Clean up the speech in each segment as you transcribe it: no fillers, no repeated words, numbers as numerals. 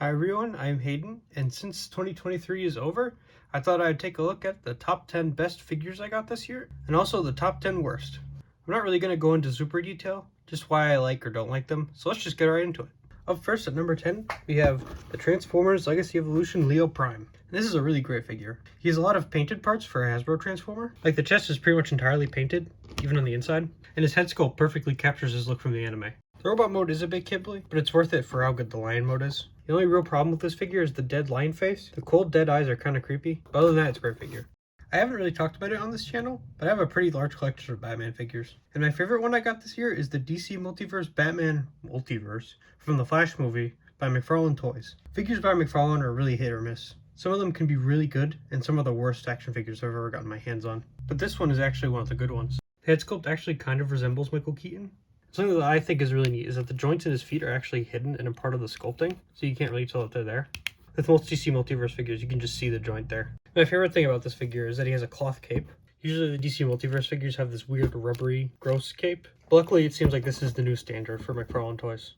Hi everyone, I'm Hayden, and since 2023 is over, I thought I'd take a look at the top 10 best figures I got this year, and also the top 10 worst. I'm not really going to go into super detail, just why I like or don't like them, so let's just get right into it. Up first at number 10, we have the Transformers Legacy Evolution Leo Prime. And this is a really great figure. He has a lot of painted parts for a Hasbro Transformer. Like the chest is pretty much entirely painted, even on the inside, and his head sculpt perfectly captures his look from the anime. The robot mode is a bit kibbly, but it's worth it for how good the lion mode is. The only real problem with this figure is the dead lion face. The cold dead eyes are kind of creepy, but other than that, it's a great figure. I haven't really talked about it on this channel, but I have a pretty large collection of Batman figures. And my favorite one I got this year is the DC Multiverse Batman Multiverse from the Flash movie by McFarlane Toys. Figures by McFarlane are really hit or miss. Some of them can be really good, and some of the worst action figures I've ever gotten my hands on. But this one is actually one of the good ones. The head sculpt actually kind of resembles Michael Keaton. Something that I think is really neat is that the joints in his feet are actually hidden and a part of the sculpting, so you can't really tell that they're there. With most DC Multiverse figures, you can just see the joint there. My favorite thing about this figure is that he has a cloth cape. Usually the DC Multiverse figures have this weird rubbery, gross cape. But luckily, it seems like this is the new standard for McFarlane Toys.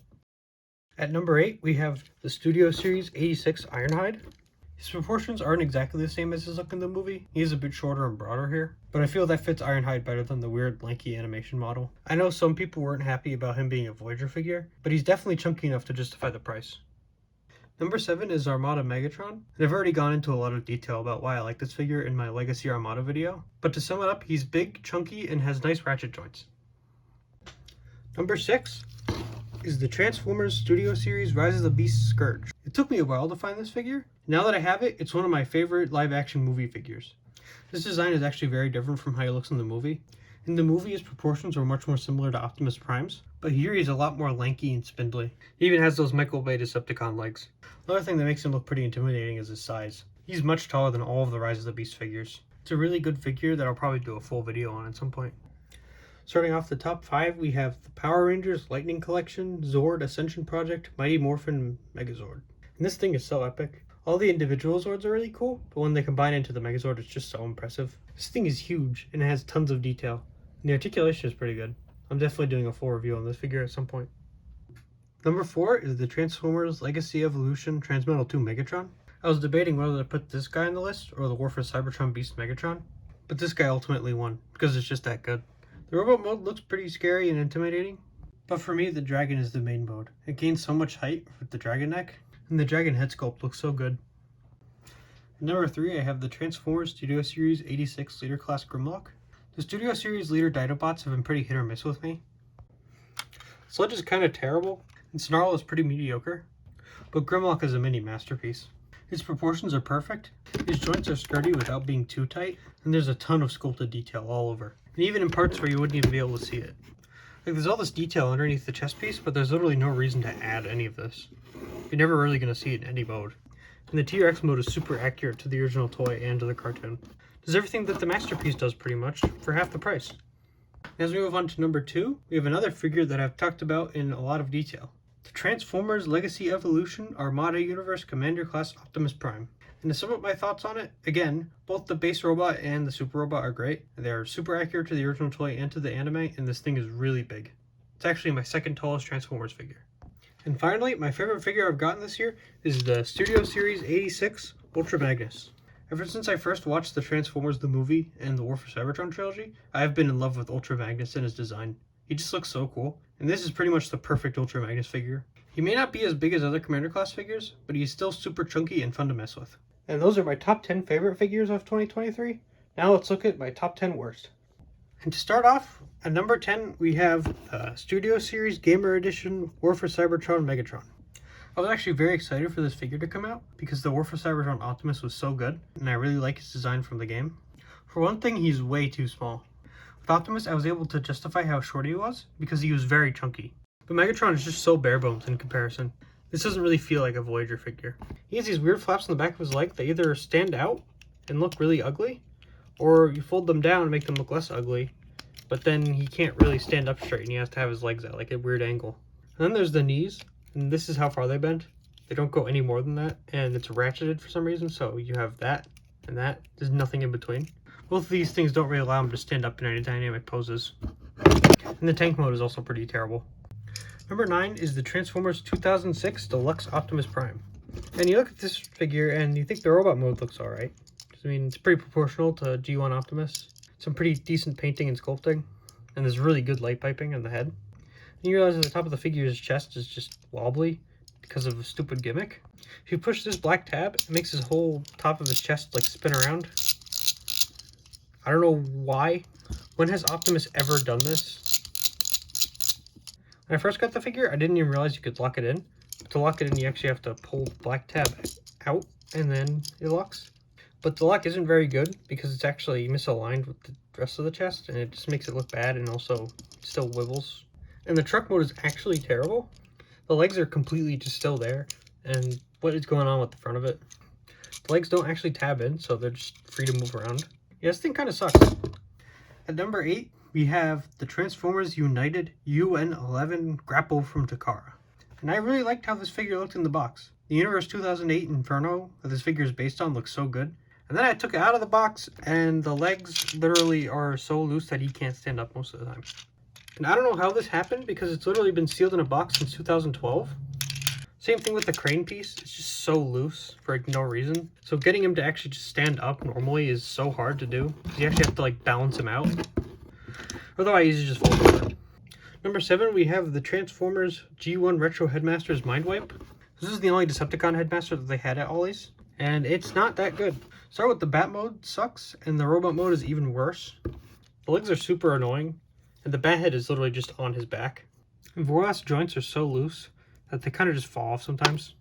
At number 8, we have the Studio Series 86 Ironhide. His proportions aren't exactly the same as his look in the movie. He is a bit shorter and broader here, but I feel that fits Ironhide better than the weird lanky animation model. I know some people weren't happy about him being a Voyager figure, but he's definitely chunky enough to justify the price. Number 7 is Armada Megatron, and I've already gone into a lot of detail about why I like this figure in my Legacy Armada video, but to sum it up, he's big, chunky, and has nice ratchet joints. Number 6 is the Transformers Studio Series Rise of the Beast Scourge. It took me a while to find this figure. Now that I have it, it's one of my favorite live-action movie figures. This design is actually very different from how he looks in the movie. In the movie, his proportions were much more similar to Optimus Prime's, but here he's a lot more lanky and spindly. He even has those Michael Bay Decepticon legs. Another thing that makes him look pretty intimidating is his size. He's much taller than all of the Rise of the Beast figures. It's a really good figure that I'll probably do a full video on at some point. Starting off the top 5, we have the Power Rangers Lightning Collection, Zord Ascension Project, Mighty Morphin Megazord. And this thing is so epic. All the individual Zords are really cool, but when they combine into the Megazord, it's just so impressive. This thing is huge, and it has tons of detail. And the articulation is pretty good. I'm definitely doing a full review on this figure at some point. Number 4 is the Transformers Legacy Evolution Transmetal 2 Megatron. I was debating whether to put this guy on the list or the War for Cybertron Beast Megatron, but this guy ultimately won, because it's just that good. The robot mode looks pretty scary and intimidating, but for me, the dragon is the main mode. It gains so much height with the dragon neck, and the dragon head sculpt looks so good. At number 3, I have the Transformers Studio Series 86 Leader Class Grimlock. The Studio Series Leader Dinobots have been pretty hit or miss with me. Sludge is kind of terrible, and Snarl is pretty mediocre, but Grimlock is a mini masterpiece. His proportions are perfect, his joints are sturdy without being too tight, and there's a ton of sculpted detail all over, and even in parts where you wouldn't even be able to see it. Like, there's all this detail underneath the chest piece, but there's literally no reason to add any of this. You're never really going to see it in any mode. And the T-Rex mode is super accurate to the original toy and to the cartoon. Does everything that the Masterpiece does pretty much, for half the price. As we move on to number 2, we have another figure that I've talked about in a lot of detail. The Transformers Legacy Evolution Armada Universe Commander Class Optimus Prime. And to sum up my thoughts on it, again, both the base robot and the super robot are great. They're super accurate to the original toy and to the anime, and this thing is really big. It's actually my second tallest Transformers figure. And finally, my favorite figure I've gotten this year is the Studio Series 86 Ultra Magnus. Ever since I first watched the Transformers the movie and the War for Cybertron trilogy, I have been in love with Ultra Magnus and his design. He just looks so cool, and this is pretty much the perfect Ultra Magnus figure. He may not be as big as other Commander Class figures, but he's still super chunky and fun to mess with. And those are my top 10 favorite figures of 2023. Now let's look at my top 10 worst. And to start off, at number 10, we have Studio Series Gamer Edition War for Cybertron Megatron. I was actually very excited for this figure to come out because the War for Cybertron Optimus was so good, and I really like his design from the game. For one thing, he's way too small. With Optimus, I was able to justify how short he was because he was very chunky. But Megatron is just so bare bones in comparison. This doesn't really feel like a Voyager figure. He has these weird flaps on the back of his leg that either stand out and look really ugly, or you fold them down and make them look less ugly, but then he can't really stand up straight and he has to have his legs at like a weird angle. And then there's the knees, and this is how far they bend. They don't go any more than that, and it's ratcheted for some reason, so you have that and that. There's nothing in between. Both of these things don't really allow him to stand up in any dynamic poses. And the tank mode is also pretty terrible. Number 9 is the Transformers 2006 Deluxe Optimus Prime. And you look at this figure and you think the robot mode looks alright. I mean, it's pretty proportional to G1 Optimus. Some pretty decent painting and sculpting. And there's really good light piping on the head. And you realize at the top of the figure's chest is just wobbly because of a stupid gimmick. If you push this black tab, it makes his whole top of his chest like spin around. I don't know why. When has Optimus ever done this? When I first got the figure, I didn't even realize you could lock it in. To lock it in, you actually have to pull the black tab out and then it locks. But the lock isn't very good because it's actually misaligned with the rest of the chest and it just makes it look bad and also still wibbles. And the truck mode is actually terrible. The legs are completely just still there, and what is going on with the front of it? The legs don't actually tab in, so they're just free to move around. Yeah, this thing kind of sucks. At number 8, we have the Transformers United UN-11 Grapple from Takara. And I really liked how this figure looked in the box. The Universe 2008 Inferno that this figure is based on looks so good. And then I took it out of the box, and the legs literally are so loose that he can't stand up most of the time. And I don't know how this happened because it's literally been sealed in a box since 2012. Same thing with the crane piece. It's just so loose for like no reason. So getting him to actually just stand up normally is so hard to do. You actually have to like balance him out. Otherwise, you just fold over. Number 7, we have the Transformers G1 Retro Headmaster's Mind Wipe. This is the only Decepticon Headmaster that they had at Ollie's. And it's not that good. Start with the Bat mode sucks, and the Robot mode is even worse. The legs are super annoying. And the bat head is literally just on his back. And Vorlast's joints are so loose that they kind of just fall off sometimes.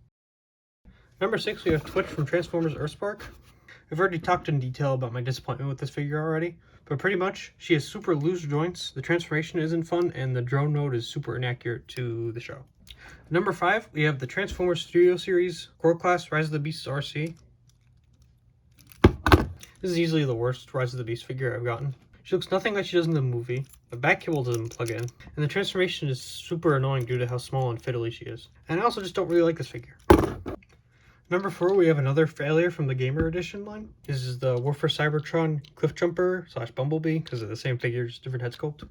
Number 6, we have Twitch from Transformers Earthspark. I've already talked in detail about my disappointment with this figure already, but pretty much, she has super loose joints, the transformation isn't fun, and the drone mode is super inaccurate to the show. Number 5, we have the Transformers Studio Series Core Class Rise of the Beasts RC. This is easily the worst Rise of the Beast figure I've gotten. She looks nothing like she does in the movie. The back cable doesn't plug in, and the transformation is super annoying due to how small and fiddly she is. And I also just don't really like this figure. Number 4, we have another failure from the Gamer Edition line. This is the Warfare Cybertron Cliffjumper / Bumblebee, because of the same figure, just different head sculpt.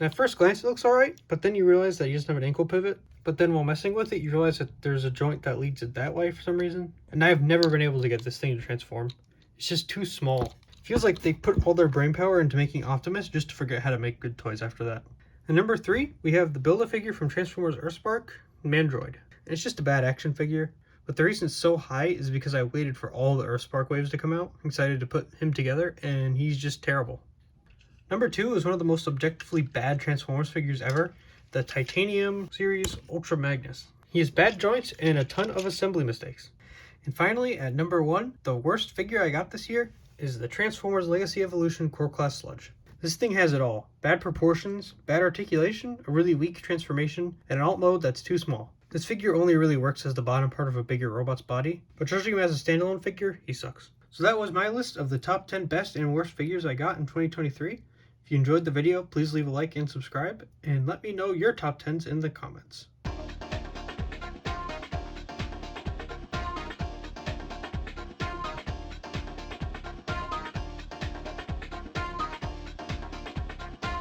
And at first glance it looks alright, but then you realize that he doesn't have an ankle pivot. But then while messing with it, you realize that there's a joint that leads it that way for some reason. And I have never been able to get this thing to transform. It's just too small. Feels like they put all their brainpower into making Optimus just to forget how to make good toys after that. And number 3, we have the Build-A-Figure from Transformers Earthspark, Mandroid. And it's just a bad action figure, but the reason it's so high is because I waited for all the Earthspark waves to come out. I'm excited to put him together, and he's just terrible. Number 2 is one of the most objectively bad Transformers figures ever, the Titanium Series Ultra Magnus. He has bad joints and a ton of assembly mistakes. And finally, at number 1, the worst figure I got this year is the Transformers Legacy Evolution Core Class Sludge. This thing has it all. Bad proportions, bad articulation, a really weak transformation, and an alt mode that's too small. This figure only really works as the bottom part of a bigger robot's body, but judging him as a standalone figure, he sucks. So that was my list of the top 10 best and worst figures I got in 2023. If you enjoyed the video, please leave a like and subscribe, and let me know your top 10s in the comments.